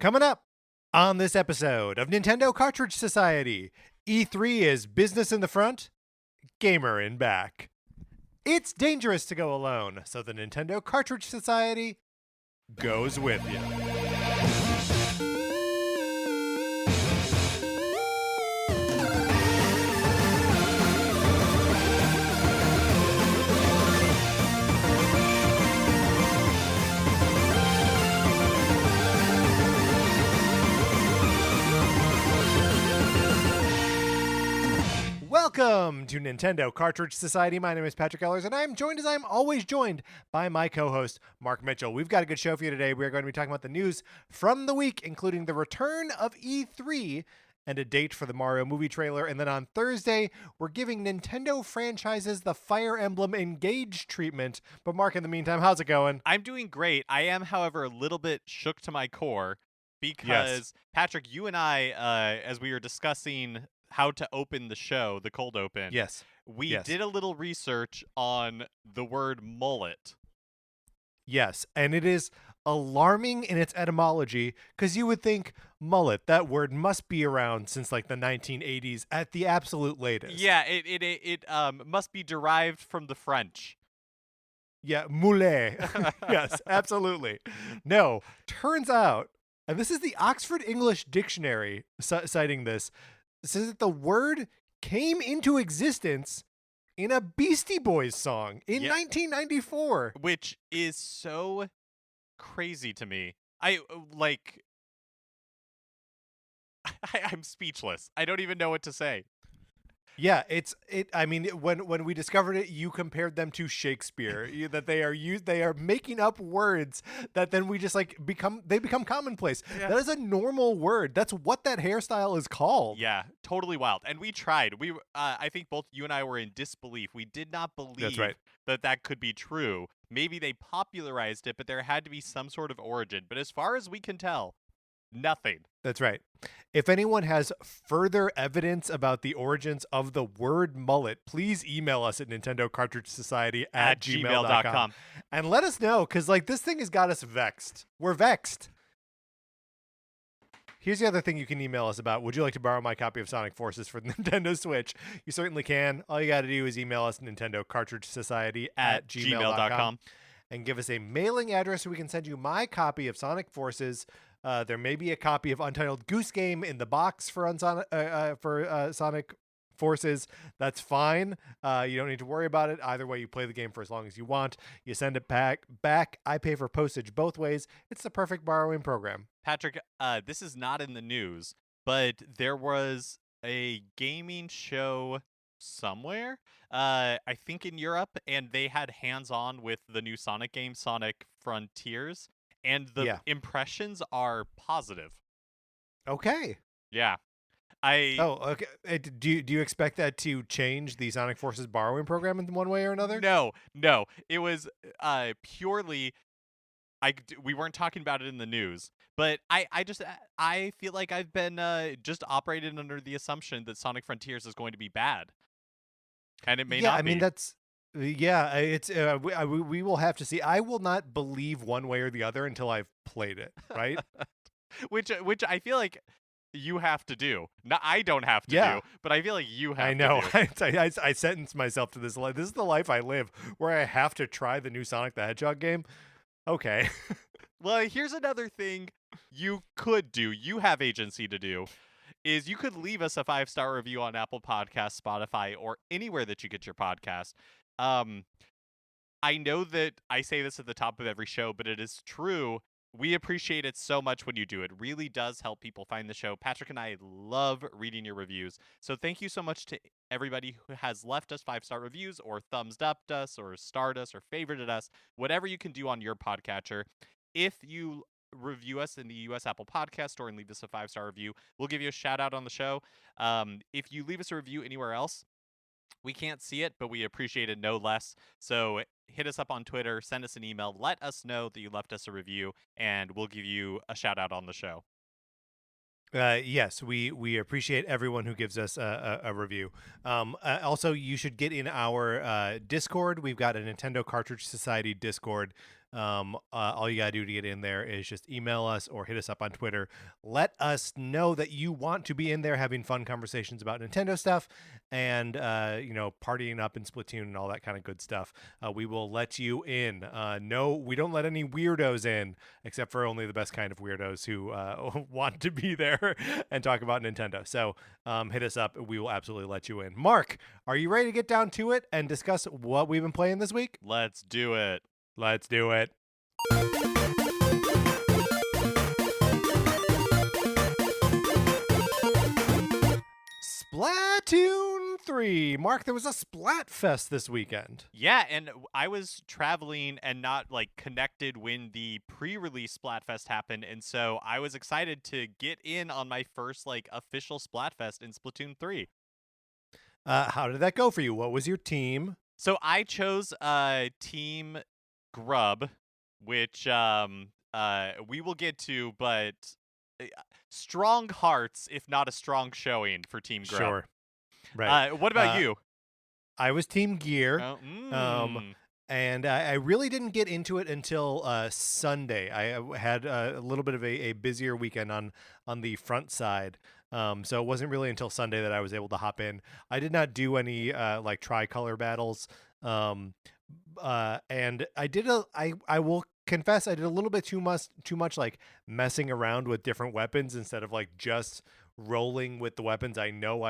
Coming up on this episode of Nintendo Cartridge Society, E3 is business in the front, gamer in back. It's dangerous to go alone, so the Nintendo Cartridge Society goes with you. Welcome to Nintendo Cartridge Society. My name is Patrick Ellers, and I'm joined, as I'm always joined, by my co-host, Mark Mitchell. We've got a good show for you today. We're going to be talking about the news from the week, including the return of E3 and a date for the Mario movie trailer. And then on Thursday, we're giving Nintendo franchises the Fire Emblem Engage treatment. But Mark, in the meantime, how's it going? I'm doing great. I am, however, a little bit shook to my core because, Patrick, you and I, as we were discussing how to open the show, the cold open, we did a little research on the word mullet. Yes, and it is alarming in its etymology, because you would think mullet, that word must be around since like the 1980s at the absolute latest. Yeah, it must be derived from the French. Yeah, moulet. Yes, absolutely. No, turns out, and this is the Oxford English Dictionary citing this, says that the word came into existence in a Beastie Boys song in 1994. Which is so crazy to me. I'm speechless. I don't even know what to say. Yeah, I mean, when we discovered it, you compared them to Shakespeare. That they are making up words that then we just become commonplace. Yeah. That is a normal word. That's what that hairstyle is called. Yeah, totally wild. And we tried. I think both you and I were in disbelief. We did not believe that could be true. Maybe they popularized it, but there had to be some sort of origin. But as far as we can tell, nothing. That's right. If anyone has further evidence about the origins of the word mullet, please email us at nintendocartridgesociety@gmail.com and let us know, because this thing has got us vexed. We're vexed. Here's the other thing you can email us about. Would you like to borrow my copy of Sonic Forces for the Nintendo Switch? You certainly can. All you got to do is email us nintendocartridgesociety@gmail.com and give us a mailing address so we can send you my copy of Sonic Forces. There may be a copy of Untitled Goose Game in the box for Sonic Forces. That's fine. You don't need to worry about it. Either way, you play the game for as long as you want. You send it back. I pay for postage both ways. It's the perfect borrowing program. Patrick, this is not in the news, but there was a gaming show somewhere, I think in Europe, and they had hands-on with the new Sonic game, Sonic Frontiers. And the impressions are positive. Okay. Yeah. Okay. Do you expect that to change the Sonic Forces borrowing program in one way or another? No. It was purely. We weren't talking about it in the news, but I feel like I've been just operated under the assumption that Sonic Frontiers is going to be bad, and it may not be. I mean, that's. Yeah, it's we will have to see. I will not believe one way or the other until I've played it, right? which I feel like you have to do. No, I don't have to do, but I feel like you have to do. I know. I sentence myself to this life. This is the life I live, where I have to try the new Sonic the Hedgehog game. Okay. Well, here's another thing you could do. You have agency to do. Is you could leave us a 5-star review on Apple Podcasts, Spotify, or anywhere that you get your podcast. I know that I say this at the top of every show, but it is true. We appreciate it so much when you do. It really does help people find the show. Patrick and I love reading your reviews. So thank you so much to everybody who has left us 5-star reviews or thumbs upped us or starred us or favorited us, whatever you can do on your podcatcher. If you review us in the US Apple Podcast Store and leave us a 5-star review, we'll give you a shout out on the show. If you leave us a review anywhere else, we can't see it, but we appreciate it no less. So hit us up on Twitter, send us an email, let us know that you left us a review, and we'll give you a shout out on the show. Yes, we appreciate everyone who gives us a review. Also, you should get in our Discord. We've got a Nintendo Cartridge Society Discord. All you gotta do to get in there is just email us or hit us up on Twitter. Let us know that you want to be in there having fun conversations about Nintendo stuff and partying up in Splatoon and all that kind of good stuff. We will let you in. No, we don't let any weirdos in, except for only the best kind of weirdos who want to be there and talk about Nintendo. So hit us up. We will absolutely let you in. Mark, are you ready to get down to it and discuss what we've been playing this week? Let's do it. Let's do it. Splatoon 3. Mark, there was a Splatfest this weekend. Yeah, and I was traveling and not like connected when the pre-release Splatfest happened, and so I was excited to get in on my first like official Splatfest in Splatoon 3. How did that go for you? What was your team? So I chose Team Grub, which we will get to, but strong hearts, if not a strong showing for Team Grub. Sure. Right. What about you? I was Team Gear. Oh, And I really didn't get into it until Sunday. I had a little bit of a busier weekend on the front side. So it wasn't really until Sunday that I was able to hop in. I did not do any like tricolor battles. And I will confess I did a little bit too much like messing around with different weapons instead of like just rolling with the weapons I know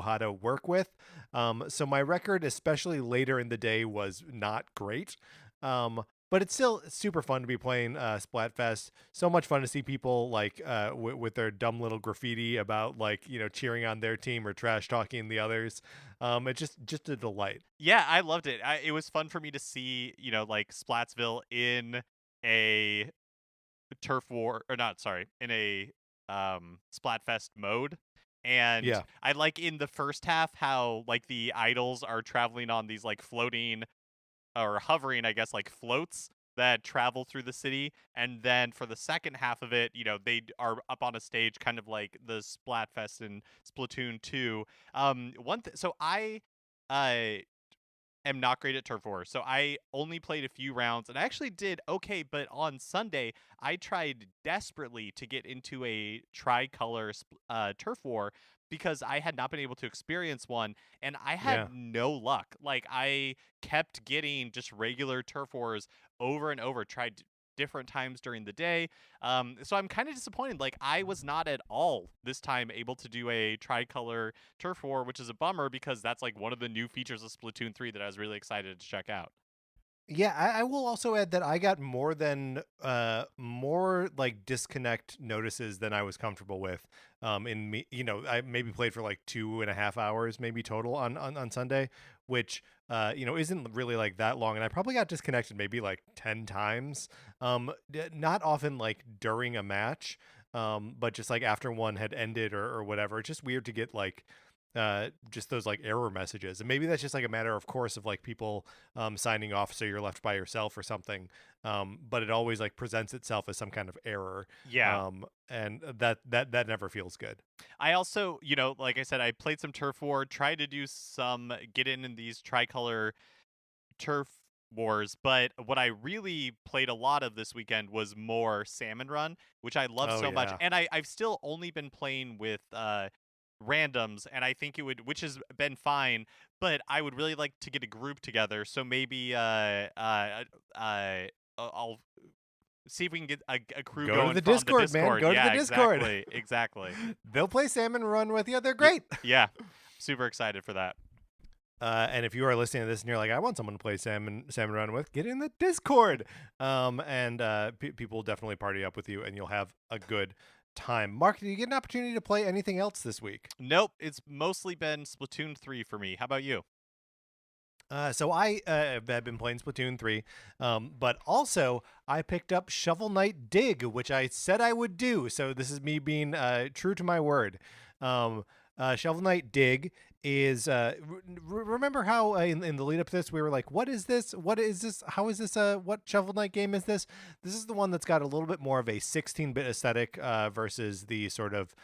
how to work with. So my record, especially later in the day, was not great. But it's still super fun to be playing Splatfest. So much fun to see people like with their dumb little graffiti about like, cheering on their team or trash talking the others. It's just a delight. Yeah, I loved it. It was fun for me to see, like Splatsville in a turf war, or not, sorry, in a Splatfest mode. And Yeah. I like in the first half how like the idols are traveling on these like floating or hovering, I guess, like floats that travel through the city. And then for the second half of it, they are up on a stage, kind of like the Splatfest in Splatoon 2. So I am not great at turf war, so I only played a few rounds, and I actually did okay. But on Sunday, I tried desperately to get into a tricolor turf war because I had not been able to experience one, and I had no luck. Like, I kept getting just regular turf wars over and over, tried different times during the day. So I'm kind of disappointed. Like, I was not at all this time able to do a tricolor turf war, which is a bummer because that's like one of the new features of Splatoon 3 that I was really excited to check out. Yeah, I will also add that I got more like disconnect notices than I was comfortable with. In me, I maybe played for like 2.5 hours, maybe total on Sunday, which isn't really like that long. And I probably got disconnected maybe like 10 times. Not often like during a match, but just like after one had ended or whatever. It's just weird to get like just those like error messages, and maybe that's just like a matter of course of like people signing off so you're left by yourself or something, but it always like presents itself as some kind of error. And that never feels good. I also, like I said, I played some turf war, tried to do some get in these tricolor turf wars, but what I really played a lot of this weekend was more Salmon Run, which I love so much. And I've still only been playing with randoms, and I think which has been fine, but I would really like to get a group together. So maybe I'll see if we can get a crew Go going to the from Discord, the Discord. man. Go to the Discord. Exactly. They'll play Salmon Run with you. They're great. Yeah, super excited for that. And if you are listening to this and you're like, I want someone to play Salmon Run with, get in the Discord. People will definitely party up with you, and you'll have a good time. Mark, did you get an opportunity to play anything else this week? Nope, it's mostly been Splatoon 3 for me. How about you? So I have been playing Splatoon 3, but also I picked up Shovel Knight Dig, which I said I would do. So this is me being true to my word. Shovel Knight Dig is remember how in the lead up to this we were like, what is this, how is this, what Shovel Knight game is this? This is the one that's got a little bit more of a 16-bit aesthetic versus the sort of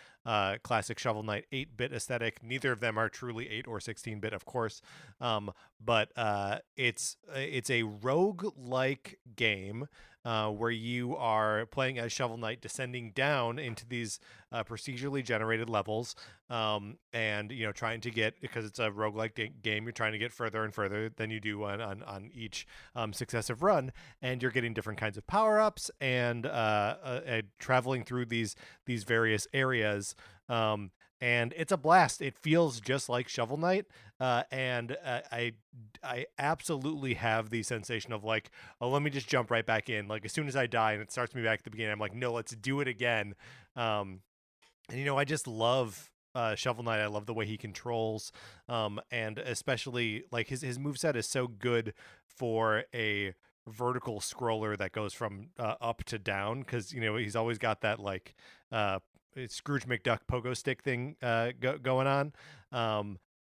classic Shovel Knight 8-bit aesthetic. Neither of them are truly 8 or 16-bit, of course, but it's a rogue-like game where you are playing as Shovel Knight, descending down into these procedurally generated levels, and trying to get, because it's a roguelike game, you're trying to get further and further than you do on each successive run, and you're getting different kinds of power-ups and traveling through these various areas. And it's a blast. It feels just like Shovel Knight, and I absolutely have the sensation of like, oh, let me just jump right back in. Like as soon as I die and it starts me back at the beginning, I'm like, no, let's do it again. And I just love Shovel Knight. I love the way he controls, and especially like his moveset is so good for a vertical scroller that goes from up to down, because he's always got that like Scrooge McDuck pogo stick thing going on,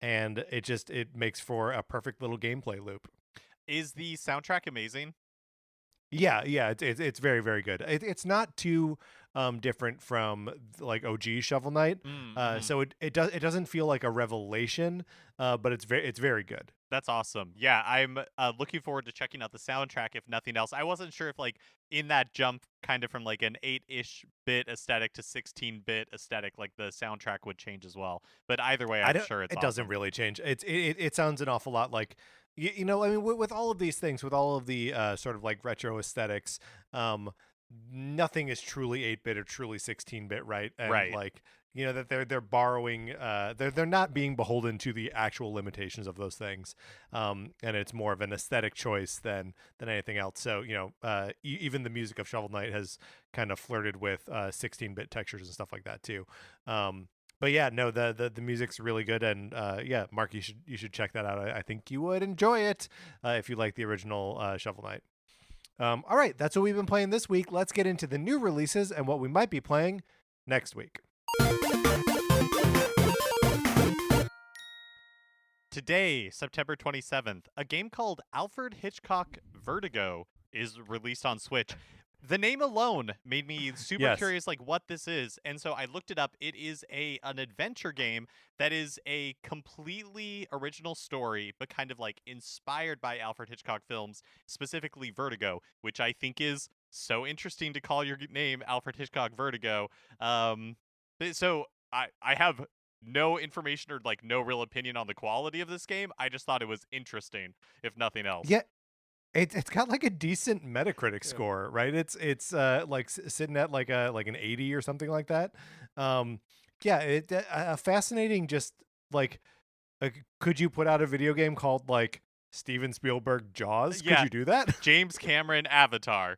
and it makes for a perfect little gameplay loop. Is the soundtrack amazing? Yeah, it's very, very good. It's not too different from like OG Shovel Knight, so it doesn't feel like a revelation, but it's very good. That's awesome. Yeah, I'm looking forward to checking out the soundtrack, if nothing else. I wasn't sure if, like, in that jump kind of from, like, an 8-ish bit aesthetic to 16-bit aesthetic, like, the soundtrack would change as well. But either way, I'm sure it's It awesome. doesn't really change. It sounds an awful lot like, I mean, with all of these things, with all of the sort of, like, retro aesthetics, nothing is truly 8-bit or truly 16-bit, right? And, Right. like, that they're borrowing, they're not being beholden to the actual limitations of those things, and it's more of an aesthetic choice than anything else. So even the music of Shovel Knight has kind of flirted with 16-bit textures and stuff like that too. But yeah, no, the music's really good, and yeah, Mark, you should check that out. I think you would enjoy it if you like the original Shovel Knight. All right, that's what we've been playing this week. Let's get into the new releases and what we might be playing next week. Today, September 27th, a game called Alfred Hitchcock Vertigo is released on Switch. The name alone made me super curious, like, what this is. And so I looked it up. It is an adventure game that is a completely original story, but kind of like inspired by Alfred Hitchcock films, specifically Vertigo, which I think is so interesting to call your name Alfred Hitchcock Vertigo. So I have no information or like no real opinion on the quality of this game. I just thought it was interesting, if nothing else. Yeah. It's got like a decent Metacritic score, right? It's like sitting at like an 80 or something like that. Yeah, a fascinating, just like could you put out a video game called like Steven Spielberg Jaws? Could you do that? James Cameron Avatar.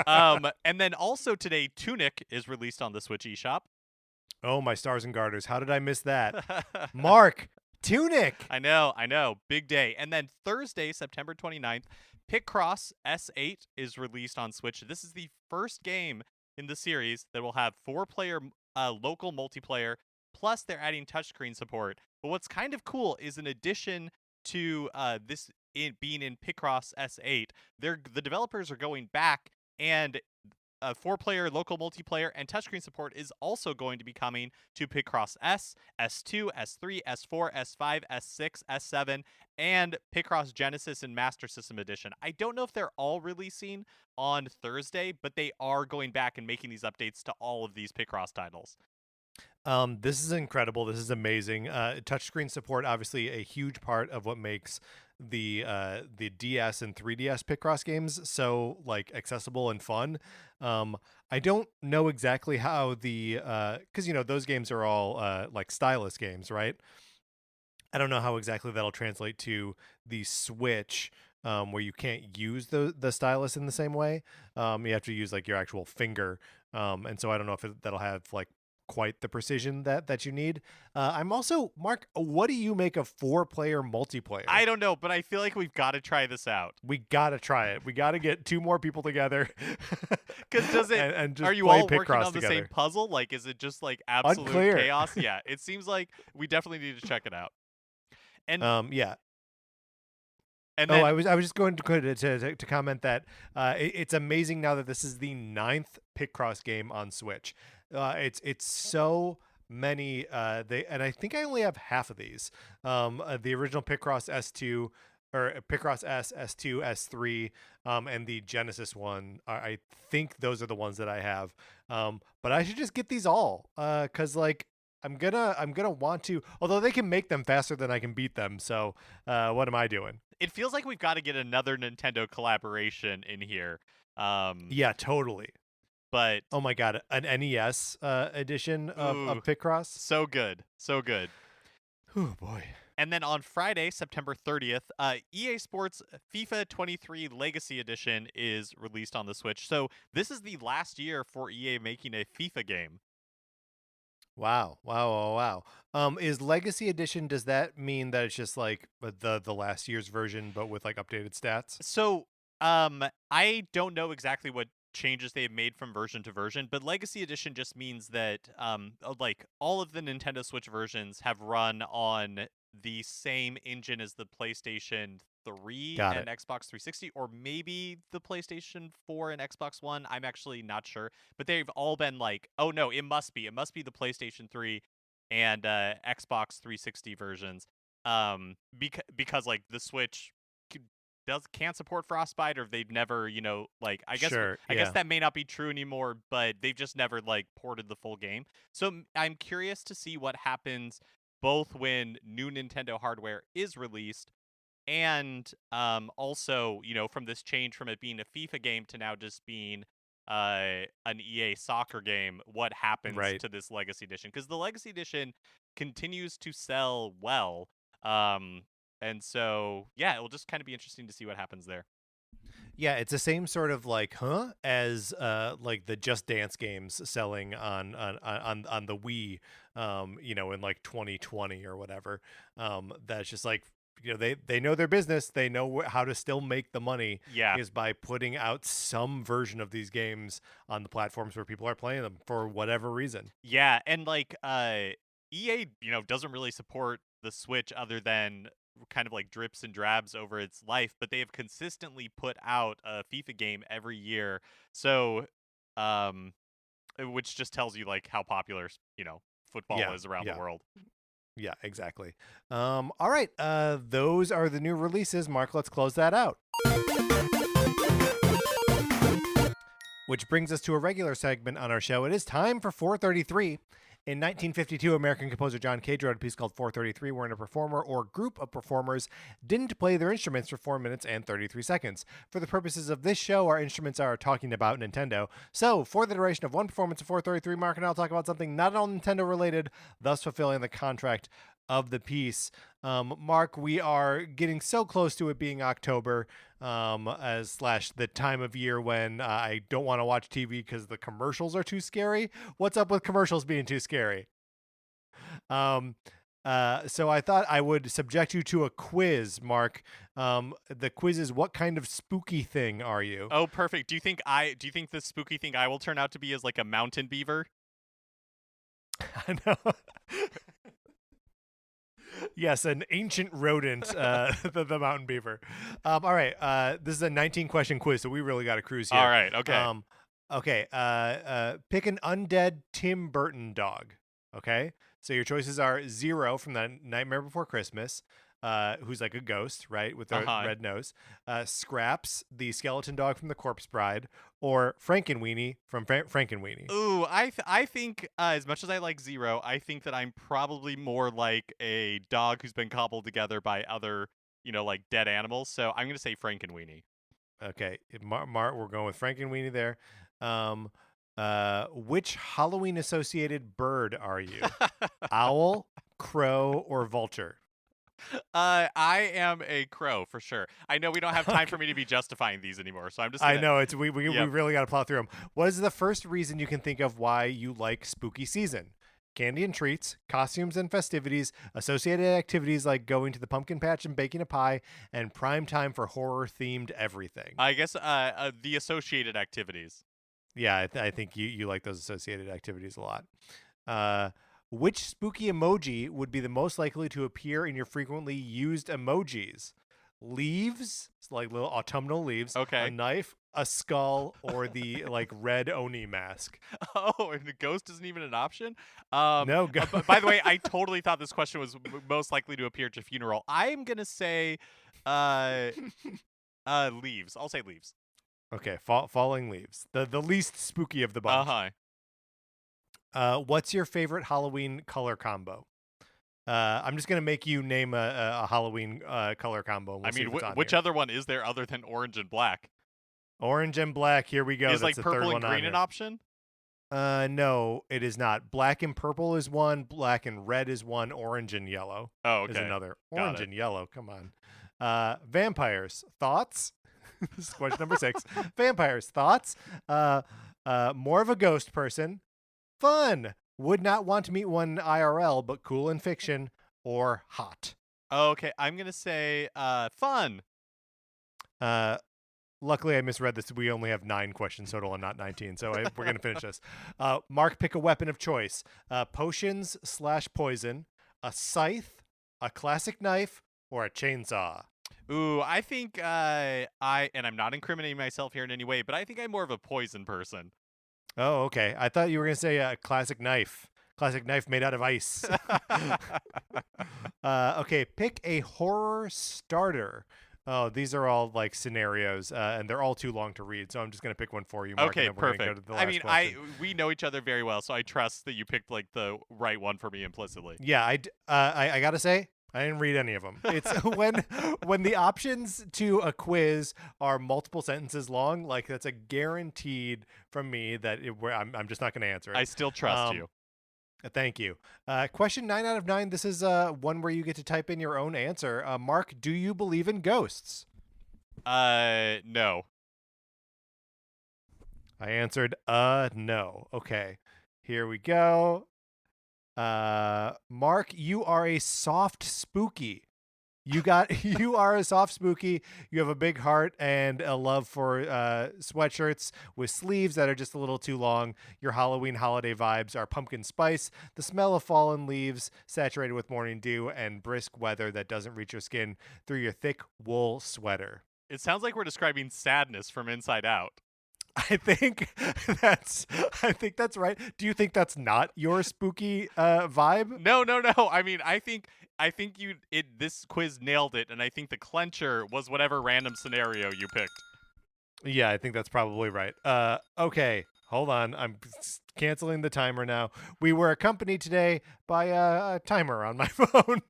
And then also today, Tunic is released on the Switch eShop. Oh, my stars and garters. How did I miss that? Mark, Tunic. I know. Big day. And then Thursday, September 29th, Picross S8 is released on Switch. This is the first game in the series that will have 4-player local multiplayer, plus they're adding touchscreen support. But what's kind of cool is, in addition to this being in Picross S8, the developers are going back, and 4-player local multiplayer and touchscreen support is also going to be coming to Picross S, S2, S3, S4, S5, S6, S7, and Picross Genesis and Master System Edition. I don't know if they're all releasing on Thursday, but they are going back and making these updates to all of these Picross titles. This is incredible. This is amazing. Touchscreen support, obviously a huge part of what makes the DS and 3DS Picross games so like accessible and fun. I don't know exactly how the because those games are all like stylus games, right? I don't know how exactly that'll translate to the Switch, where you can't use the stylus in the same way. You have to use like your actual finger, and so I don't know if that'll have like quite the precision that you need. I'm also, Mark, what do you make of 4-player multiplayer? I don't know, but I feel like we've got to try this out. We gotta try it. We gotta get 2 more people together. Because does it? and just Are you play all working Picross on the together. same puzzle? Like, is it just like absolute Unclear. chaos? Yeah, it seems like we definitely need to check it out. And Yeah. and Oh, then I was just going to comment that it's amazing now that this is the 9th Picross game on Switch. It's so many. And I think I only have half of these. The original Picross S2 or Picross S, S2, S3, and the Genesis one. I think those are the ones that I have. But I should just get these all because like. I'm gonna want to, although they can make them faster than I can beat them. So, what am I doing? it feels like we've got to get another Nintendo collaboration in here. Yeah, totally. But Oh my god, an NES edition of Picross. so good, so good. Oh boy. And then on Friday, September 30th, EA Sports FIFA 23 Legacy Edition is released on the Switch. So this is the last year for EA making a FIFA game. Wow. Is Legacy Edition, does that mean that it's just like the last year's version but with like updated stats? So, I don't know exactly what changes they've made from version to version, but Legacy Edition just means that like all of the Nintendo Switch versions have run on the same engine as the PlayStation 3 Got and it. Xbox 360, or maybe the PlayStation 4 and Xbox One. I'm actually not sure, but they've all been like, oh no, it must be the PlayStation 3 and Xbox 360 versions. Because like the Switch can't support Frostbite, or they've never, like I guess Sure. I guess Yeah. that may not be true anymore, but they've just never like ported the full game. So I'm curious to see what happens both when new Nintendo hardware is released and also, from this change from it being a FIFA game to now just being an EA soccer game, what happens Right. to this Legacy Edition? Because the Legacy Edition continues to sell well. And so, yeah, it will just kind of be interesting to see what happens there. Yeah, it's the same sort of like as like the Just Dance games selling on the Wii, in like 2020 or whatever. That's just like, they know their business. They know how to still make the money Yeah. is by putting out some version of these games on the platforms where people are playing them for whatever reason. Yeah, and like EA, doesn't really support the Switch other than kind of like drips and drabs over its life, but they have consistently put out a FIFA game every year. So, which just tells you like how popular, football Yeah, is around the yeah. world. Yeah, exactly. All right. Those are the new releases. Mark, let's close that out. Which brings us to a regular segment on our show. It is time for 433. In 1952, American composer John Cage wrote a piece called 433, wherein a performer or group of performers didn't play their instruments for 4 minutes and 33 seconds. For the purposes of this show, our instruments are talking about Nintendo. So, for the duration of one performance of 433, Mark and I will talk about something not at all Nintendo related, thus fulfilling the contract of the piece. Mark, we are getting so close to it being October, as / the time of year when I don't want to watch TV because the commercials are too scary. What's up with commercials being too scary? So I thought I would subject you to a quiz, Mark. The quiz is, what kind of spooky thing are you? Oh, perfect. Do you think the spooky thing I will turn out to be is like a mountain beaver? I know. Yes, an ancient rodent, the mountain beaver. All right, this is a 19-question quiz, so we really got to cruise here. All right, okay. Okay. Pick an undead Tim Burton dog. Okay, so your choices are Zero from the Nightmare Before Christmas, who's like a ghost, right, with a red nose. Scraps, the skeleton dog from The Corpse Bride, or Frankenweenie from Frankenweenie. Ooh, I think as much as I like Zero, I think that I'm probably more like a dog who's been cobbled together by other, like dead animals. So I'm gonna say Frankenweenie. Okay, we're going with Frankenweenie there. Which Halloween associated bird are you? Owl, crow, or vulture? I am a crow for sure. I know we don't have time for me to be justifying these anymore, so I'm just I gonna. know we Yep. really got to plow through them. What is the first reason you can think of why you like spooky season? Candy and treats, costumes and festivities, associated activities like going to the pumpkin patch and baking a pie, and prime time for horror themed everything. I guess the associated activities. Yeah, I think you like those associated activities a lot. Uh, which spooky emoji would be the most likely to appear in your frequently used emojis? Leaves, it's like little autumnal leaves, a Okay. knife, a skull, or the like red Oni mask. Oh, and the ghost isn't even an option. No, go. By the way, I totally thought this question was most likely to appear at your funeral. I'm gonna say, uh, leaves. I'll say leaves. Okay, falling leaves, the least spooky of the Uh bunch. huh. What's your favorite Halloween color combo? I'm just gonna make you name a Halloween color combo. And we'll I see mean, if it's on which here. other one is there other than orange and black? Orange and black. Here we go. Is That's like the third purple and one on green an here. option? No, it is not. Black and purple is one. Black and red is one. Orange and yellow Oh, is okay. another. Got Orange it. and yellow. Come on. Vampires. Thoughts? This is question number 6. Vampires. Thoughts? More of a ghost person. Fun. Would not want to meet one IRL, but cool in fiction. Or hot. Okay, I'm gonna say fun. Luckily, I misread this. We only have 9 questions total and not 19, so we're going to finish this. Mark, pick a weapon of choice. Potions / poison, a scythe, a classic knife, or a chainsaw. Ooh, I think and I'm not incriminating myself here in any way, but I think I'm more of a poison person. Oh, okay. I thought you were going to say a classic knife. Classic knife made out of ice. Okay, pick a horror starter. Oh, these are all like scenarios, and they're all too long to read. So I'm just gonna pick one for you, Mark. Okay, and then we're gonna perfect. go to the last I mean, question. we know each other very well, so I trust that you picked like the right one for me implicitly. Yeah, I gotta say, I didn't read any of them. It's when the options to a quiz are multiple sentences long, like that's a guaranteed from me that I'm just not gonna answer it. I still trust you. Thank you. Question 9 out of 9. This is one where you get to type in your own answer. Mark, do you believe in ghosts? No. I answered, no. Okay, here we go. Mark, you are a soft spooky. You are a soft spooky. You have a big heart and a love for sweatshirts with sleeves that are just a little too long. Your Halloween holiday vibes are pumpkin spice, the smell of fallen leaves saturated with morning dew, and brisk weather that doesn't reach your skin through your thick wool sweater. It sounds like we're describing sadness from inside out. I think that's right. Do you think that's not your spooky vibe? No. I mean, I think this quiz nailed it, and I think the clencher was whatever random scenario you picked. Yeah, I think that's probably right. Okay, hold on. I'm canceling the timer now. We were accompanied today by a timer on my phone.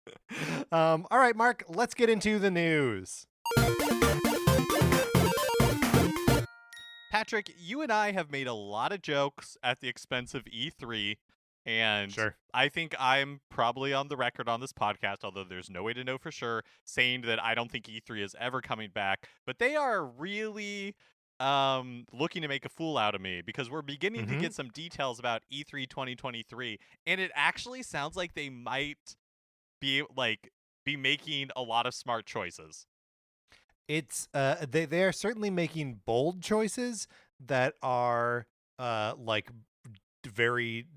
All right, Mark, let's get into the news. Patrick, you and I have made a lot of jokes at the expense of E3, and Sure. I think I'm probably on the record on this podcast, although there's no way to know for sure, saying that I don't think E3 is ever coming back. But they are really looking to make a fool out of me because we're beginning to get some details about E3 2023, and it actually sounds like they might be making a lot of smart choices. It's they are certainly making bold choices that are like very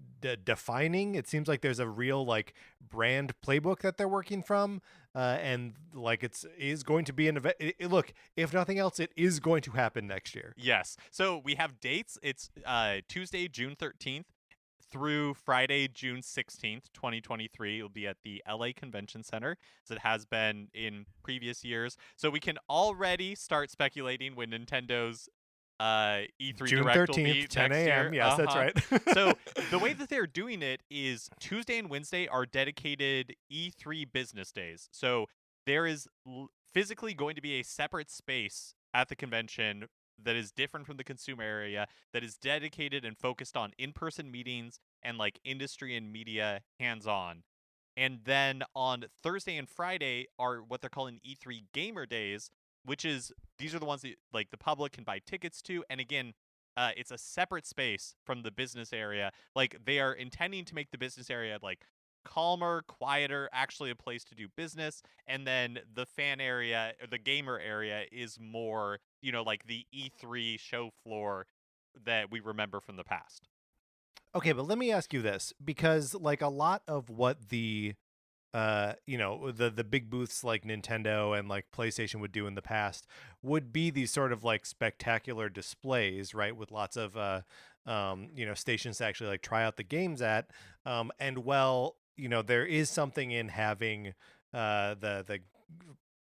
defining. It seems like there's a real like brand playbook that they're working from, and like is going to be an event. Look, if nothing else, it is going to happen next year. Yes. So we have dates. It's Tuesday, June 13th through Friday, June 16th, 2023. It'll be at the LA Convention Center, as it has been in previous years. So we can already start speculating when Nintendo's E3 June Direct will 13th, be 10 next a.m. year. Yes, that's right. So the way that they're doing it is Tuesday and Wednesday are dedicated E3 business days. So there is physically going to be a separate space at the convention that is different from the consumer area, that is dedicated and focused on in-person meetings and like industry and media hands-on. And then on Thursday and Friday are what they're calling E3 Gamer Days, which is these are the ones that like the public can buy tickets to. And again, it's a separate space from the business area. Like they are intending to make the business area like calmer, quieter, actually a place to do business. And then the fan area or the gamer area is more, like the E3 show floor that we remember from the past. Okay, but let me ask you this, because like a lot of what the the big booths like Nintendo and like PlayStation would do in the past would be these sort of like spectacular displays, right, with lots of stations to actually like try out the games at. And well, there is something in having the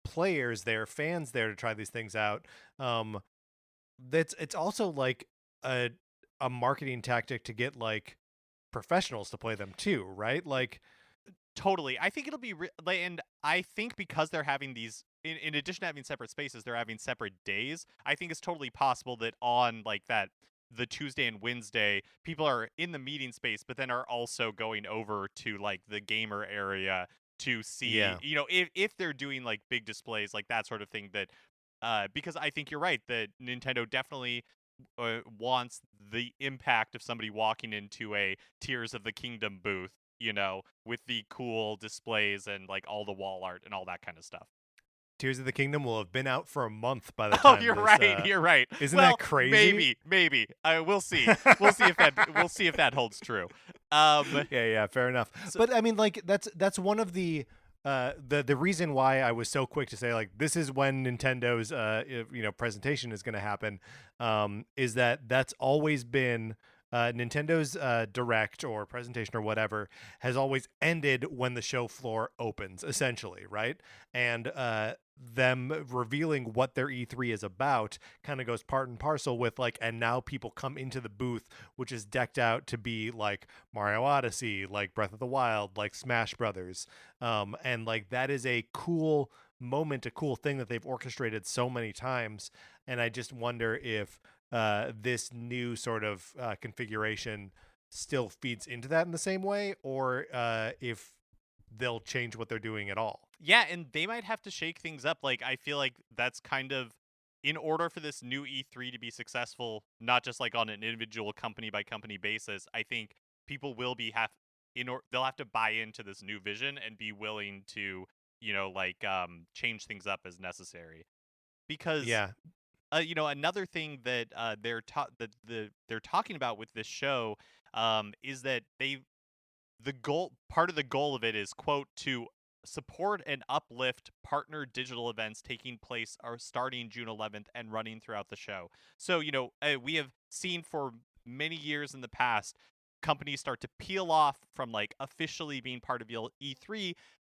players there, fans there to try these things out. That's It's also like a marketing tactic to get like professionals to play them too, right? Like, Totally. I think it'll be, and I think because they're having these, in addition to having separate spaces, they're having separate days. I think it's totally possible that on like that, the Tuesday and Wednesday, people are in the meeting space, but then are also going over to like the gamer area to see, yeah. if they're doing like big displays, like that sort of thing. That, because I think you're right that Nintendo definitely wants the impact of somebody walking into a Tears of the Kingdom booth, with the cool displays and like all the wall art and all that kind of stuff. Tears of the Kingdom will have been out for a month by the Oh, time you're this right. You're right. isn't Well, that crazy? maybe. We'll see. We'll see if that holds true. Yeah, fair enough. So, But I mean, like that's one of the reason why I was so quick to say like this is when Nintendo's presentation is going to happen, is that's always been Nintendo's direct or presentation or whatever has always ended when the show floor opens, essentially, right? And them revealing what their E3 is about kind of goes part and parcel with like, and now people come into the booth, which is decked out to be like Mario Odyssey, like Breath of the Wild, like Smash Brothers. And like that is a cool moment, a cool thing that they've orchestrated so many times. And I just wonder if this new sort of configuration still feeds into that in the same way, or if they'll change what they're doing at all. yeah, and they might have to shake things up. Like I feel like that's kind of in order for this new E3 to be successful, not just like on an individual company by company basis. I think people will be they'll have to buy into this new vision and be willing to, change things up as necessary. Because Yeah, another thing that they're talking about with this show, is that part of the goal of it is, quote, to support and uplift partner digital events taking place are starting June 11th and running throughout the show. So, we have seen for many years in the past companies start to peel off from like officially being part of E3,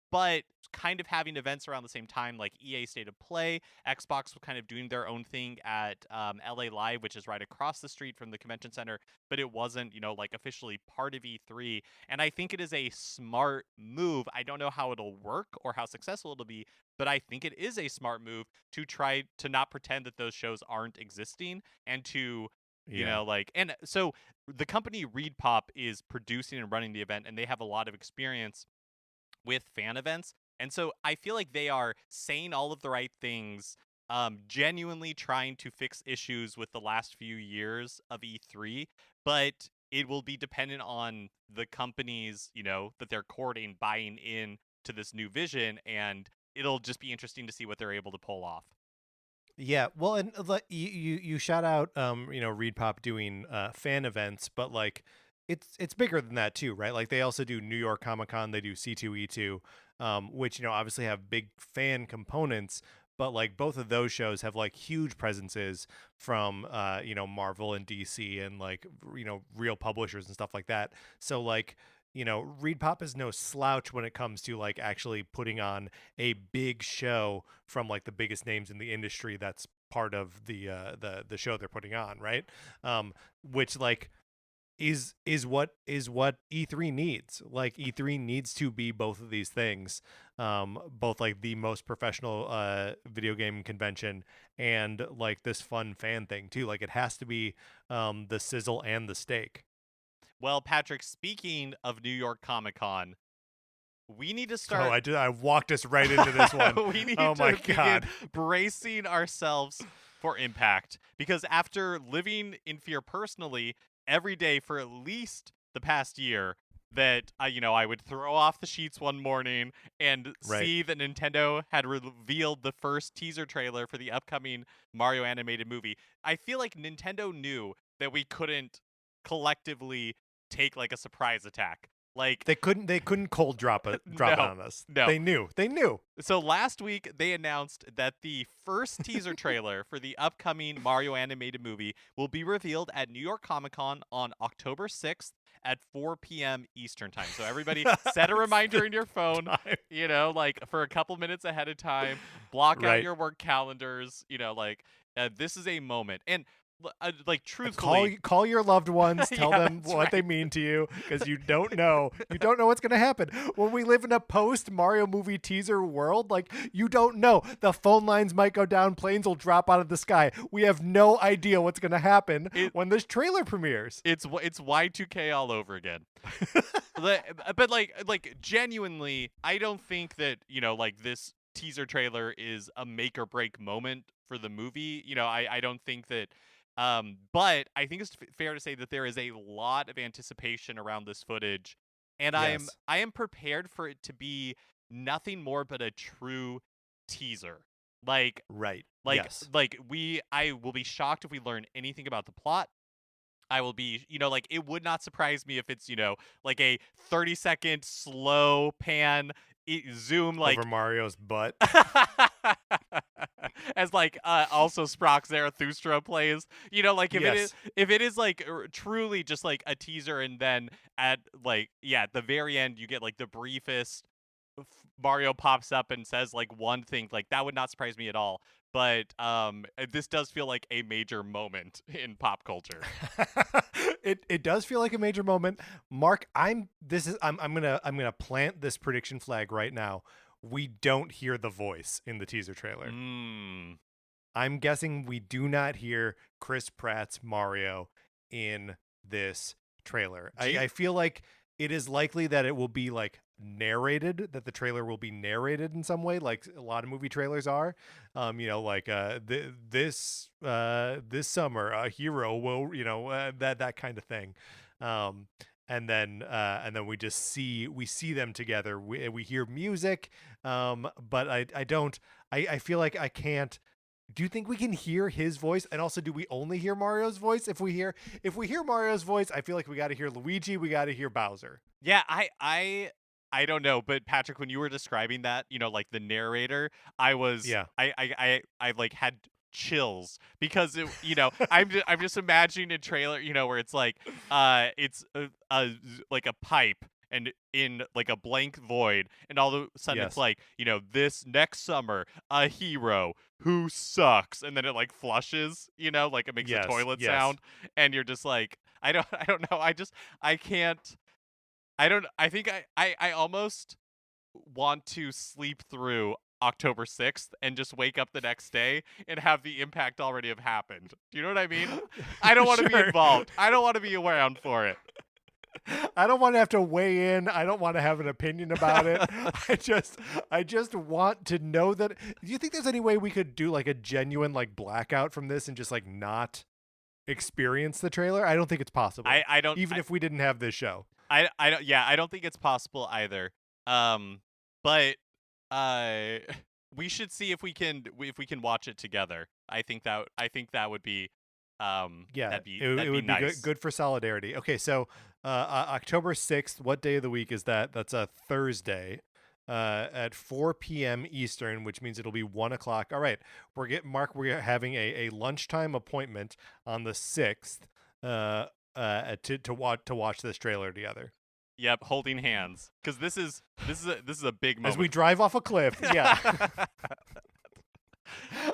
but kind of having events around the same time, like EA State of Play. Xbox was kind of doing their own thing at LA Live, which is right across the street from the convention center, but it wasn't, like officially part of E3. And I think it is a smart move. I don't know how it'll work or how successful it'll be, but I think it is a smart move to try to not pretend that those shows aren't existing and to, yeah. and so the company Reed Pop is producing and running the event, and they have a lot of experience with fan events. And so I feel like they are saying all of the right things, genuinely trying to fix issues with the last few years of E3, but it will be dependent on the companies, that they're courting buying in to this new vision, and it'll just be interesting to see what they're able to pull off. Yeah, well, and you shout out Reed Pop doing fan events, but like it's bigger than that too, right? Like they also do New York Comic Con, they do C2E2, which obviously have big fan components, but like both of those shows have like huge presences from Marvel and DC and like real publishers and stuff like that. So like Reed Pop is no slouch when it comes to like actually putting on a big show from like the biggest names in the industry. That's part of the show they're putting on, right? Which like is what E3 needs. Like E3 needs to be both of these things, both like the most professional video game convention and like this fun fan thing too. Like it has to be the sizzle and the steak. Well, Patrick, speaking of New York Comic Con, we need to Oh, start. I walked us right into this one. We need Oh to my begin God. bracing ourselves for impact, because after living in fear personally every day for at least the past year, that I would throw off the sheets one morning and Right. see that Nintendo had revealed the first teaser trailer for the upcoming Mario animated movie. I feel like Nintendo knew that we couldn't collectively take like a surprise attack. Like, They couldn't cold drop it no, on us. no. They knew. So last week they announced that the first teaser trailer for the upcoming Mario animated movie will be revealed at New York Comic Con on October 6th at 4 p.m. Eastern time. So everybody set a reminder in your phone, Time. like for a couple minutes ahead of time, block out Right. your work calendars, this is a moment. And like Call truthfully, call your loved ones, tell yeah, them that's what they right. mean to you, because you don't know what's going to happen. When we live in a post Mario movie teaser world, like, you don't know. The phone lines might go down, planes will drop out of the sky. We have no idea what's going to happen when this trailer premieres. It's Y2K all over again. But like genuinely, I don't think that like this teaser trailer is a make or break moment for the movie. I don't think that. But I think it's fair to say that there is a lot of anticipation around this footage, and Yes. I am prepared for it to be nothing more but a true teaser. Like Right. like Yes. like I will be shocked if we learn anything about the plot. I will be, like, it would not surprise me if it's, like a 30-second slow pan zoom, Over like, Mario's butt. as like also Sprox Zarathustra plays. Like Yes. if it is like truly just like a teaser, and then at like at the very end you get like the briefest Mario pops up and says like one thing, like that would not surprise me at all. But this does feel like a major moment in pop culture. It does feel like a major moment. Mark, I'm gonna plant this prediction flag right now. We don't hear the voice in the teaser trailer. I'm guessing we do not hear Chris Pratt's Mario in this trailer. I feel like it is likely that it will be like narrated, that the trailer will be narrated in some way, like a lot of movie trailers are. This summer a hero will, that kind of thing. And then we just see them together. We hear music, but I feel like I can't. Do you think we can hear his voice? And also, do we only hear Mario's voice? If we hear Mario's voice, I feel like we got to hear Luigi, we got to hear Bowser. Yeah, I don't know, but Patrick, when you were describing that, like the narrator, I was Yeah. I like had chills, because I'm just imagining a trailer, where it's like it's like a pipe and in like a blank void, and all of a sudden Yes. it's like, this next summer a hero who sucks, and then it like flushes, like it makes Yes, a toilet yes. sound, and you're just like, I don't know, I can't. I think I almost want to sleep through October 6th and just wake up the next day and have the impact already have happened. Do you know what I mean? I don't want to be Sure. involved. I don't want to be around for it. I don't want to have to weigh in. I don't want to have an opinion about it. I just want to know that. Do you think there's any way we could do like a genuine like blackout from this and just like not experience the trailer? I don't think it's possible. I don't Even if we didn't have this show. I don't, yeah, I don't think it's possible either. But we should see if we can watch it together. I think that would be Yeah, that'd be it would be nice. good for solidarity. Okay, so October 6th, what day of the week is that? That's a Thursday at 4 p.m. Eastern, which means it'll be 1 o'clock. All right, we're having a lunchtime appointment on the 6th to watch this trailer together. Yep, holding hands, because this is a big moment. As we drive off a cliff. Yeah.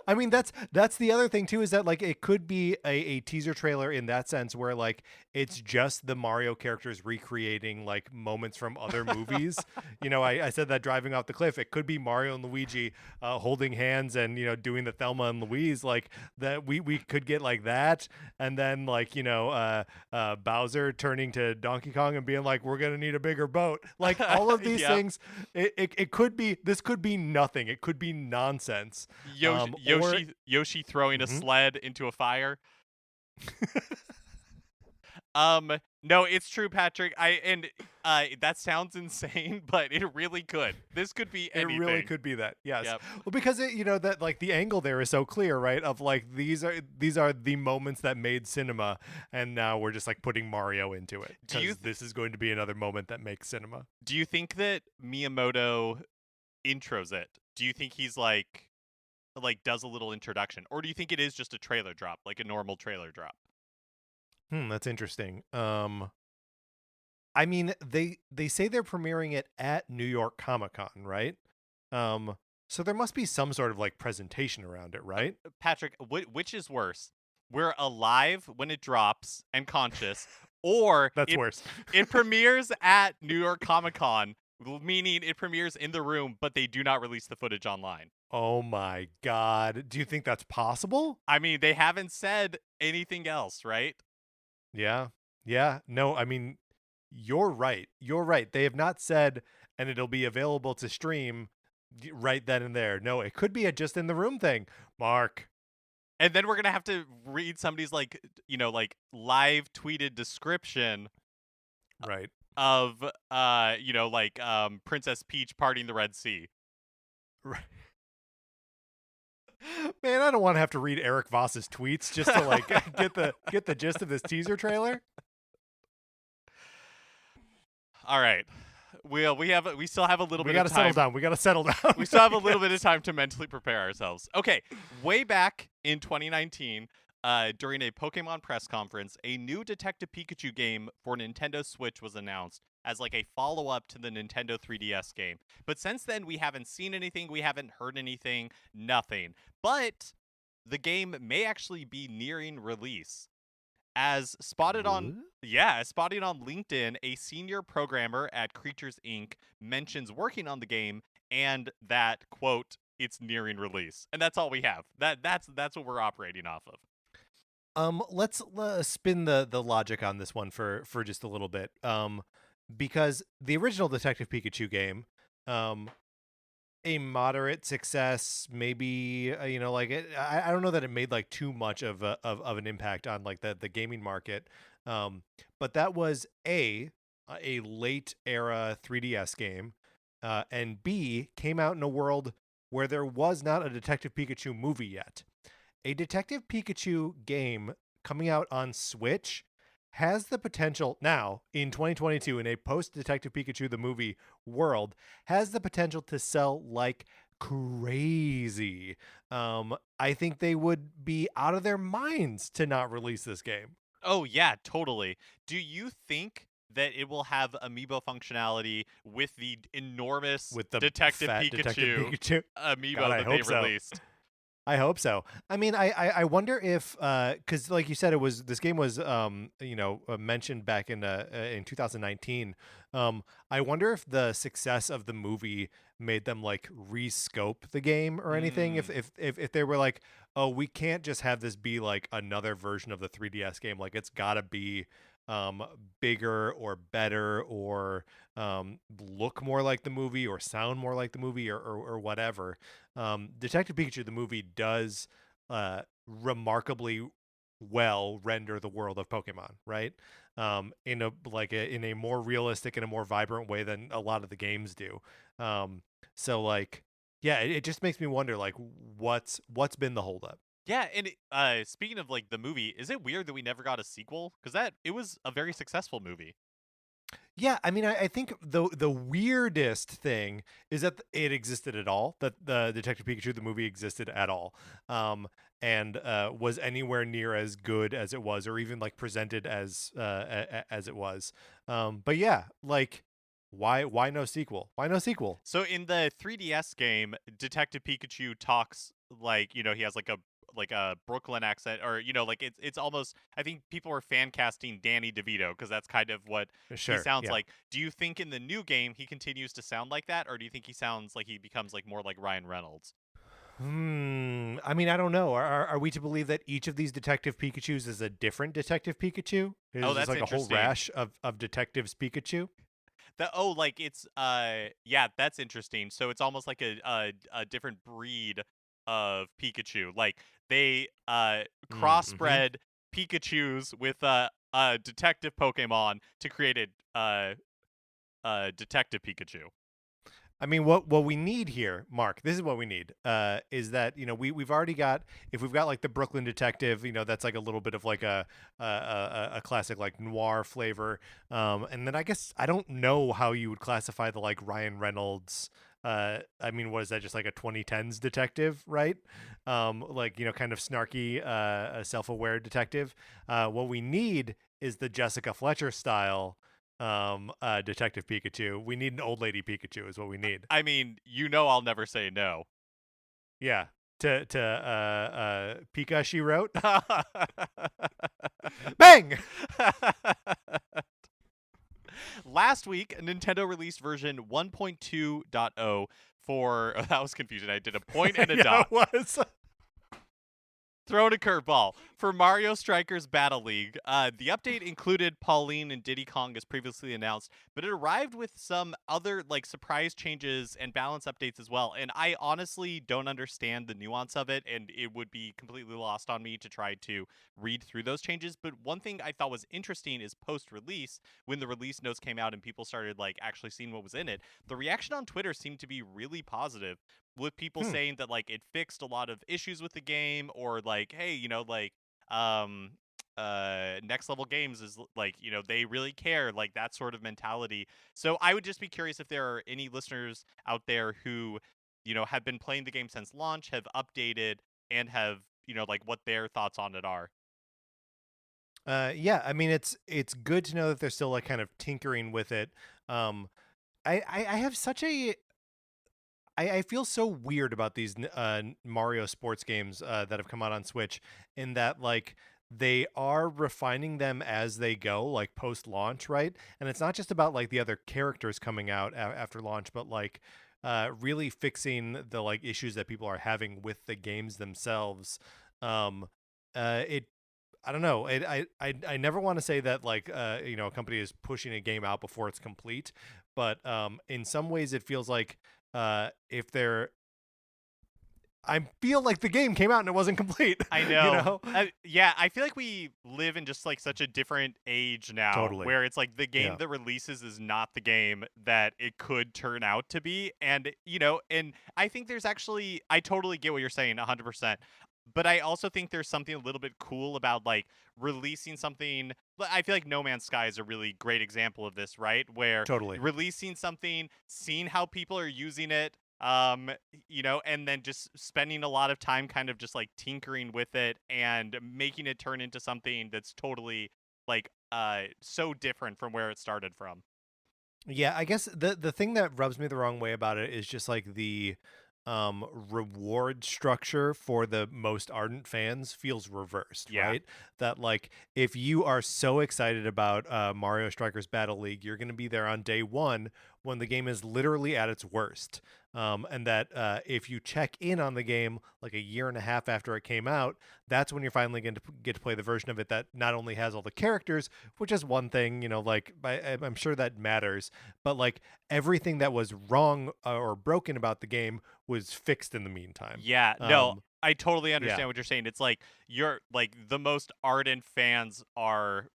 I mean, that's the other thing too, is that like it could be a teaser trailer in that sense, where like it's just the Mario characters recreating like moments from other movies. I said that driving off the cliff, it could be Mario and Luigi holding hands and doing the Thelma and Louise, like that. We could get like that, and then like Bowser turning to Donkey Kong and being like, "We're gonna need a bigger boat." Like all of these things, it could be, this could be nothing. It could be nonsense. Yoshi throwing a sled into a fire. No, it's true, Patrick. That sounds insane, but it really could. This could be anything. It really could be that. Yes. Yep. Well, because that like the angle there is so clear, right? Of like these are the moments that made cinema, and now we're just like putting Mario into it. This is going to be another moment that makes cinema. Do you think that Miyamoto intros it? Do you think he's like does a little introduction, or do you think it is just a trailer drop, like a normal trailer drop? That's interesting. I mean, they say they're premiering it at New York Comic Con, right? So there must be some sort of like presentation around it, right? Patrick, which is worse? We're alive when it drops and conscious, or that's worse. It premieres at New York Comic Con, meaning it premieres in the room, but they do not release the footage online. Oh my God. Do you think that's possible? I mean, they haven't said anything else, right? Yeah. Yeah. No, I mean, you're right. You're right. They have not said, and it'll be available to stream right then and there. No, it could be a just in the room thing. Mark. And then we're going to have to read somebody's like live tweeted description. Right. Of, Princess Peach parting the Red Sea. Right. Man, I don't want to have to read Eric Voss's tweets just to like get the gist of this teaser trailer. All right, we still have a little bit of time. We got to settle down. We got to settle down. We still have a little bit of time to mentally prepare ourselves. Okay, way back in 2019, during a Pokemon press conference, a new Detective Pikachu game for Nintendo Switch was announced as like a follow-up to the Nintendo 3DS game. But since then, we haven't seen anything, we haven't heard anything, nothing. But the game may actually be nearing release. As spotted on LinkedIn, a senior programmer at Creatures Inc. mentions working on the game and that, quote, it's nearing release. And that's all we have. That's what we're operating off of. Let's spin the logic on this one for just a little bit. Because the original Detective Pikachu game, a moderate success, maybe I don't know that it made like too much of an impact on like the gaming market. But that was a late era 3DS game, and B, came out in a world where there was not a Detective Pikachu movie yet. A Detective Pikachu game coming out on Switch has the potential now in 2022, in a post Detective Pikachu the movie world, has the potential to sell like crazy. I think they would be out of their minds to not release this game. Oh yeah, totally. Do you think that it will have amiibo functionality with the enormous Detective Pikachu amiibo that they released? I hope so. I mean, I wonder if, because like you said, this game was mentioned back in 2019. I wonder if the success of the movie made them like rescope the game or anything. If they were like, oh, we can't just have this be like another version of the 3DS game. Like it's got to be bigger or better or look more like the movie or sound more like the movie or whatever. Detective Pikachu the movie does remarkably well render the world of Pokemon, right? In a more realistic and a more vibrant way than a lot of the games do. So like, yeah, it just makes me wonder like what's been the holdup. Yeah, and speaking of like the movie, is it weird that we never got a sequel? Because it was a very successful movie. Yeah, I mean, I think the weirdest thing is that it existed at all, that the Detective Pikachu the movie existed at all, and was anywhere near as good as it was, or even like presented as it was. But yeah, like why no sequel? Why no sequel? So in the 3DS game, Detective Pikachu talks like he has like a Brooklyn accent, or like it's almost, I think people are fan casting Danny DeVito because that's kind of what he Sure. sounds Yeah. like. Do you think in the new game he continues to sound like that, or do you think he sounds like he becomes like more like Ryan Reynolds? I mean, I don't know. Are we to believe that each of these Detective Pikachus is a different Detective Pikachu? Oh, Is this that's like a whole interesting. rash of detectives Pikachu? Like it's yeah, that's interesting. So it's almost like a different breed of Pikachu. Like they Mm-hmm. crossbred Pikachus with detective Pokemon to create a detective Pikachu. I mean, what we need here, Mark, this is what we need, is that we've already got, if we've got like the Brooklyn Detective, that's like a little bit of like a classic like noir flavor, and then I guess I don't know how you would classify the like Ryan Reynolds. I mean, what is that? Just like a 2010s detective, right? Like kind of snarky, a self-aware detective. What we need is the Jessica Fletcher style Detective Pikachu. We need an old lady Pikachu is what we need. I mean, I'll never say no. Yeah. To Pika she wrote. Bang! Last week, Nintendo released version 1.2.0 for that was confusing. I did a point and a Yeah, dot. it was. Throwing a curveball for Mario Strikers Battle League. The update included Pauline and Diddy Kong as previously announced, but it arrived with some other like surprise changes and balance updates as well. And I honestly don't understand the nuance of it, and it would be completely lost on me to try to read through those changes. But one thing I thought was interesting is post-release, when the release notes came out and people started like actually seeing what was in it, the reaction on Twitter seemed to be really positive, with people Hmm. saying that like it fixed a lot of issues with the game, or like, hey, like um next level games is like, they really care, like that sort of mentality. So I would just be curious if there are any listeners out there who have been playing the game since launch, have updated, and have like what their thoughts on it are. Yeah, I mean it's good to know that they're still like kind of tinkering with it. Um I have such a I feel so weird about these Mario sports games that have come out on Switch, in that like they are refining them as they go, like post launch, right? And it's not just about like the other characters coming out after launch, but like really fixing the like issues that people are having with the games themselves. Um, it I don't know. I never want to say that like a company is pushing a game out before it's complete, but in some ways it feels like if they're I feel like the game came out and it wasn't complete, I you know. know? Yeah, I feel like we live in just like such a different age now, Totally. where it's like the game Yeah. that releases is not the game that it could turn out to be. And, and I think there's actually, I totally get what you're saying 100%. But I also think there's something a little bit cool about like releasing something. I feel like No Man's Sky is a really great example of this, right? Where Totally. releasing something, seeing how people are using it, and then just spending a lot of time kind of just like tinkering with it and making it turn into something that's totally like so different from where it started from. Yeah, I guess the thing that rubs me the wrong way about it is just like the reward structure for the most ardent fans feels reversed, Yeah. right? That like if you are so excited about Mario Strikers Battle League, you're going to be there on day 1 when the game is literally at its worst. And that if you check in on the game like a year and a half after it came out, that's when you're finally going to get to play the version of it that not only has all the characters, which is one thing, like I'm sure that matters, but like everything that was wrong or broken about the game was fixed in the meantime. Yeah, no, I totally Yeah. understand what you're saying. It's like you're like the most ardent fans are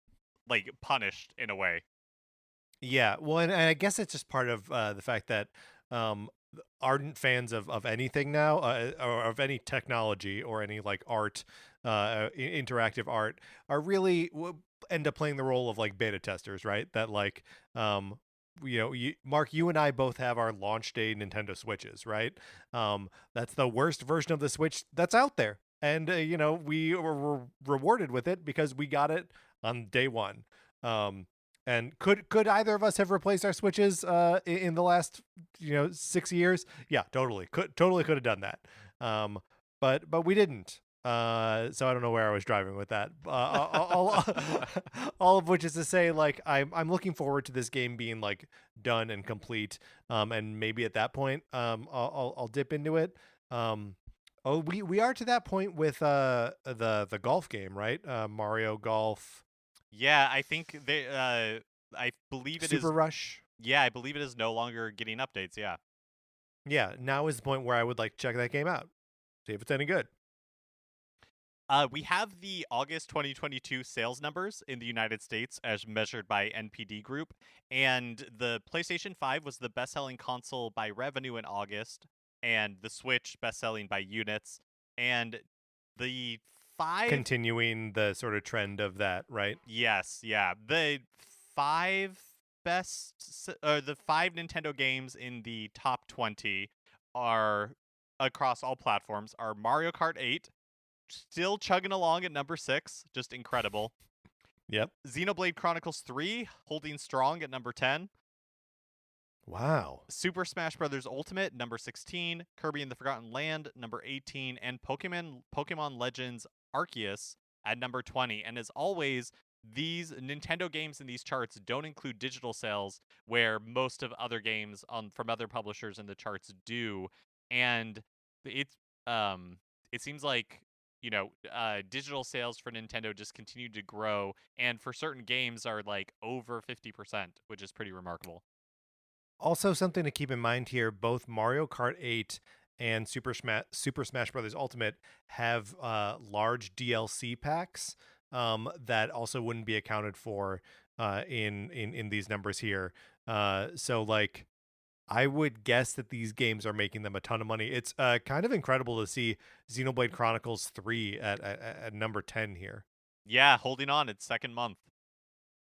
like punished in a way. Yeah. Well, and I guess it's just part of the fact that ardent fans of anything now, or of any technology or any like art, interactive art, are really end up playing the role of like beta testers, right? That like, Mark, you and I both have our launch day Nintendo Switches, right? That's the worst version of the Switch that's out there. And, we were rewarded with it because we got it on day 1. Um, and could either of us have replaced our switches in the last 6 years? Yeah, totally. Could have done that. but we didn't. So I don't know where I was driving with that. All of which is to say, like I'm looking forward to this game being like done and complete. And maybe at that point, I'll dip into it. Oh, we are to that point with the golf game, right? Mario Golf Yeah, I think I believe it Super is. Rush. Yeah, I believe it is no longer getting updates. Yeah. Yeah, now is the point where I would like to check that game out, see if it's any good. We have the August 2022 sales numbers in the United States as measured by NPD Group, and the PlayStation 5 was the best-selling console by revenue in August, and the Switch best-selling by units, and the five Continuing the sort of trend of that, right? yes, yeah, five the five Nintendo games in the top 20 are across all platforms are Mario Kart 8, still chugging along at number 6, just incredible. Yep. Xenoblade Chronicles 3 holding strong at number 10. Wow. Super Smash Bros. Ultimate number 16, Kirby and the Forgotten Land number 18, and Pokemon Legends Arceus at number 20. And as always, these Nintendo games in these charts don't include digital sales, where most of other games from other publishers in the charts do. And it's it seems like digital sales for Nintendo just continue to grow, and for certain games are like over 50%, which is pretty remarkable. Also, something to keep in mind here: both Mario Kart 8 and Super Smash Bros. Ultimate have large DLC packs that also wouldn't be accounted for in these numbers here. So, like, I would guess that these games are making them a ton of money. It's kind of incredible to see Xenoblade Chronicles 3 at number 10 here. Yeah, holding on its second month.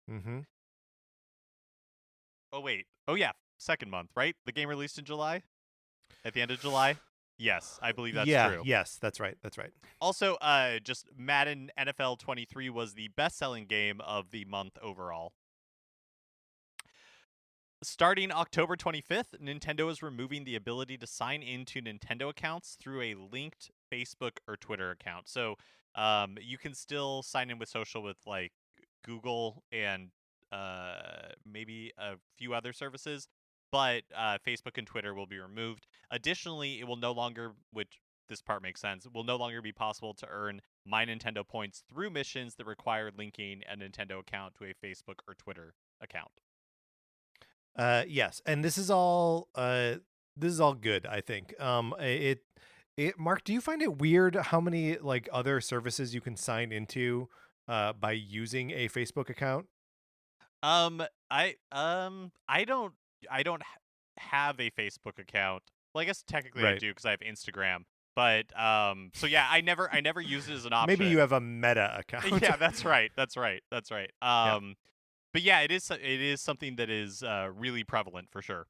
Mm-hmm. Oh wait. Oh yeah, second month, right? The game released in July? At the end of July? Yes, I believe that's Yeah. true. Yes, that's right. That's right. Also, just Madden NFL 23 was the best-selling game of the month overall. Starting October 25th, Nintendo is removing the ability to sign into Nintendo accounts through a linked Facebook or Twitter account. So, you can still sign in with social with like Google and maybe a few other services, but Facebook and Twitter will be removed. Additionally, it will no longer, which this part makes sense, will no longer be possible to earn My Nintendo points through missions that require linking a Nintendo account to a Facebook or Twitter account. Yes, and this is all good, I think. Mark, do you find it weird how many like other services you can sign into by using a Facebook account? Um, I don't have a Facebook account. Well, I guess technically I Right. do because I have Instagram. But so yeah, I never use it as an Maybe you option. have a Meta account. Yeah, that's right. That's right. That's right. Yeah. But yeah, it is something that is really prevalent for sure.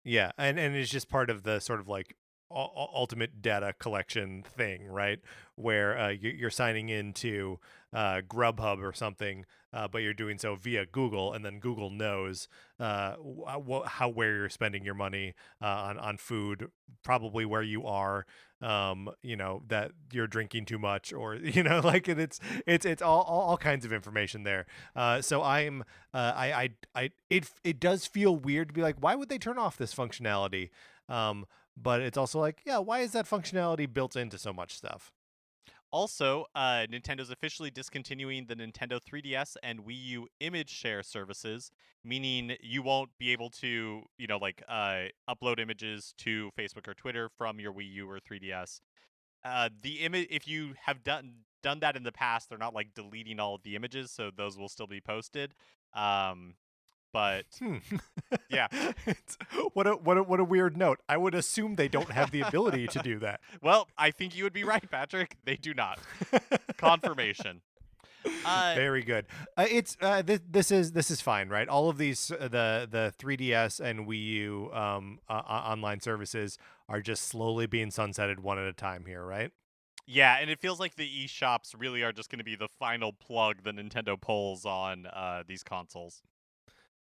Yeah, and it's just part of the sort of like ultimate data collection thing, right? Where you're signing into Grubhub or something, but you're doing so via Google, and then Google knows where you're spending your money on food, probably where you are, that you're drinking too much, or like it's all kinds of information there. So it does feel weird to be like, why would they turn off this functionality? But it's also like, yeah, why is that functionality built into so much stuff? Also, Nintendo's officially discontinuing the Nintendo 3DS and Wii U image share services, meaning you won't be able to, upload images to Facebook or Twitter from your Wii U or 3DS. The image, if you have done that in the past, they're not like deleting all of the images, so those will still be posted. But Hmm. yeah, what a weird note. I would assume they don't have the ability to do that. well, I think you would be right, Patrick. They do not. Confirmation. Very good. It's this is fine, right? All of these the 3DS and Wii U online services are just slowly being sunsetted one at a time here, right? Yeah, and it feels like the eShops really are just going to be the final plug that Nintendo pulls on these consoles.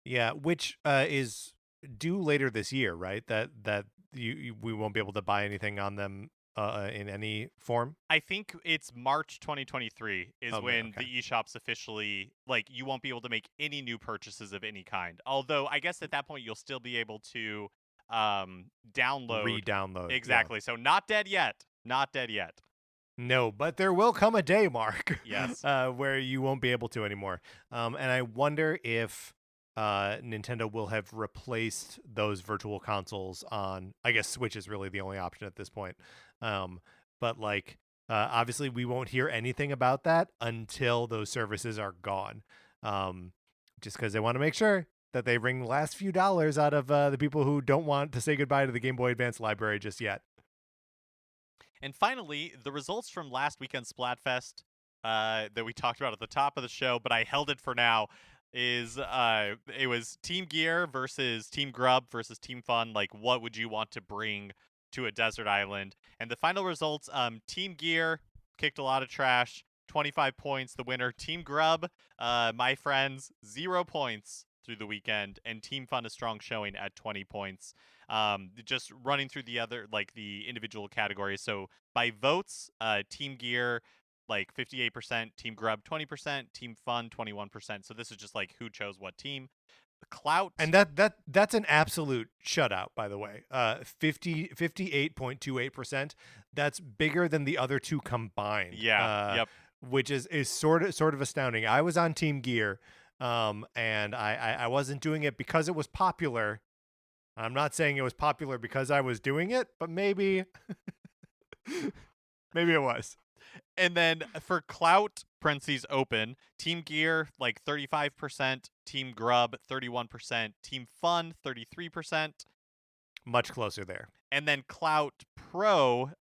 Yeah, which is due later this year, right? That we won't be able to buy anything on them in any form? I think it's March 2023 is Oh, man, when okay. the eShops officially, like, you won't be able to make any new purchases of any kind. Although I guess at that point you'll still be able to download. Re-download. Yeah. Exactly. So not dead yet. Not dead yet. No, but there will come a day, Mark, Yes. where you won't be able to anymore. And I wonder if Nintendo will have replaced those virtual consoles on. I guess Switch is really the only option at this point. Um, but like, obviously, we won't hear anything about that until those services are gone. Just because they want to make sure that they wring the last few dollars out of the people who don't want to say goodbye to the Game Boy Advance library just yet. And finally, the results from last weekend's Splatfest that we talked about at the top of the show, but I held it for now, is it was Team Gear versus Team Grub versus Team Fun. Like, what would you want to bring to a desert island? And the final results, Team Gear kicked a lot of trash, 25 points, the winner. Team Grub, my friends, 0 points through the weekend, and Team Fun a strong showing at 20 points. Just running through the other, like, the individual categories. So by votes, Team Gear like 58%, Team Grub 20%, Team Fun 21%. So this is just like who chose what team. Clout. And that's an absolute shutout, by the way. 58.28%. That's bigger than the other two combined. Yeah. Yep. Which is sort of astounding. I was on Team Gear, and I wasn't doing it because it was popular. I'm not saying it was popular because I was doing it, but maybe maybe it was. And then for Clout, parentheses open, Team Gear like 35%, Team Grub 31%, Team Fun 33%. Much closer there. And then Clout Pro,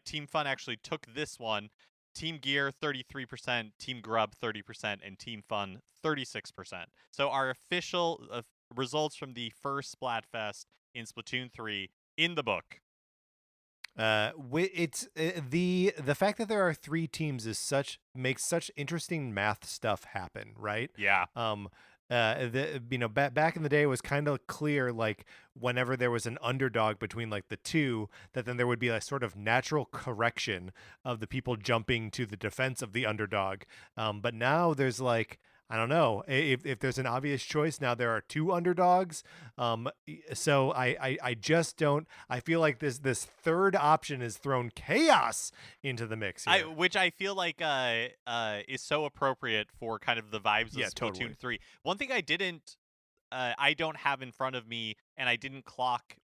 Team Fun actually took this one. Team Gear 33%, Team Grub 30%, and Team Fun 36%. So our official results from the first Splatfest in Splatoon 3 in the book. It's the fact that there are 3 teams makes such interesting math stuff happen, right? Yeah. Back in the day, it was kind of clear, like whenever there was an underdog between like the two, that then there would be a sort of natural correction of the people jumping to the defense of the underdog. But now there's like, I don't know, if there's an obvious choice now, there are 2 underdogs. So I just don't. I feel like this third option has thrown chaos into the mix here. Which I feel like is so appropriate for kind of the vibes of Splatoon totally. 3. One thing I don't have in front of me, and I didn't clock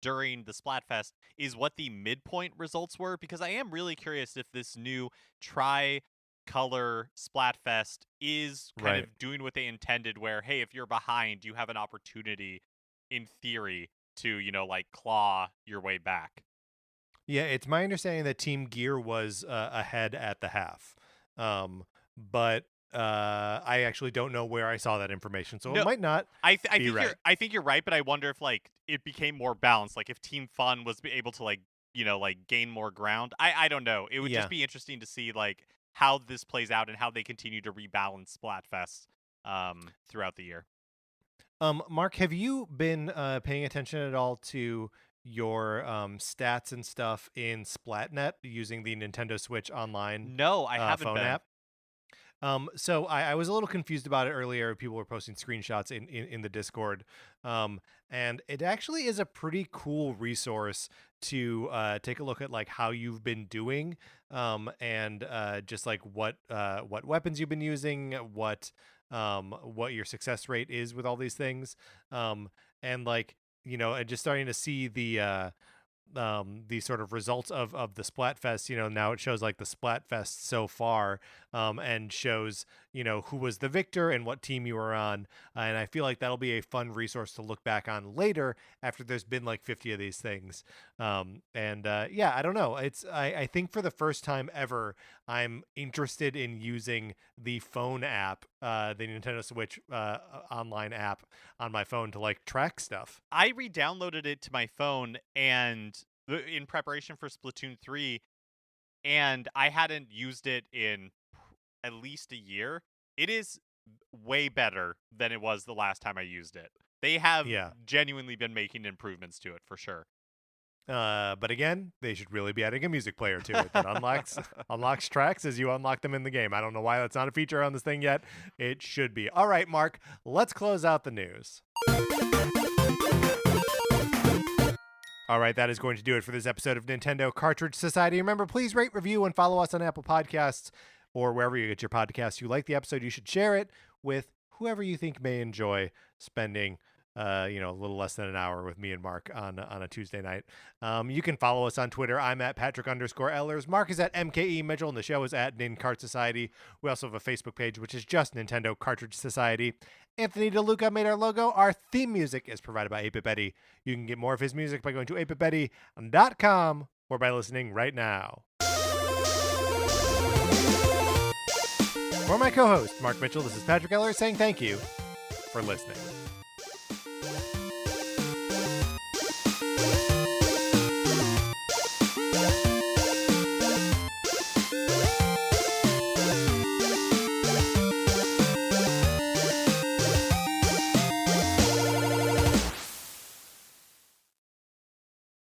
during the Splatfest, is what the midpoint results were, because I am really curious if this new tri-color Splatfest is kind of doing what they intended, where, hey, if you're behind, you have an opportunity, in theory, to, like, claw your way back. Yeah, it's my understanding that Team Gear was ahead at the half. But I actually don't know where I saw that information, so it might not be right. I think you're right, but I wonder if, like, it became more balanced, like if Team Fun was able to, like, like gain more ground. I don't know. It would just be interesting to see, like, how this plays out and how they continue to rebalance Splatfest throughout the year. Mark, have you been paying attention at all to your stats and stuff in Splatnet using the Nintendo Switch Online No, I haven't phone been. app? So I was a little confused about it earlier. People were posting screenshots in the Discord. And it actually is a pretty cool resource to take a look at like how you've been doing, and just like what weapons you've been using, what your success rate is with all these things, and like and just starting to see the sort of results of the Splatfest. Now it shows like the Splatfest so far, and shows who was the victor and what team you were on, and I feel like that'll be a fun resource to look back on later after there's been like 50 of these things. Yeah, I don't know, I think for the first time ever I'm interested in using the phone app, the Nintendo Switch online app on my phone to like track stuff. I re-downloaded it to my phone and in preparation for Splatoon 3, and I hadn't used it in at least a year. It is way better than it was the last time I used it. They have genuinely been making improvements to it for sure. But again, they should really be adding a music player to it that unlocks tracks as you unlock them in the game. I don't know why that's not a feature on this thing yet. It should be. All right, Mark, let's close out the news. All right, that is going to do it for this episode of Nintendo Cartridge Society. Remember, please rate, review, and follow us on Apple Podcasts or wherever you get your podcasts. If you like the episode, you should share it with whoever you think may enjoy spending a little less than an hour with me and Mark on a Tuesday night. You can follow us on Twitter. I'm at Patrick_Ellers. Mark is at MKE Mitchell, and the show is at Nincart Society. We also have a Facebook page, which is just Nintendo Cartridge Society. Anthony DeLuca made our logo. Our theme music is provided by 8-Bit Betty. You can get more of his music by going to 8bitbetty.com or by listening right now. For my co-host, Mark Mitchell, this is Patrick Ellers saying thank you for listening.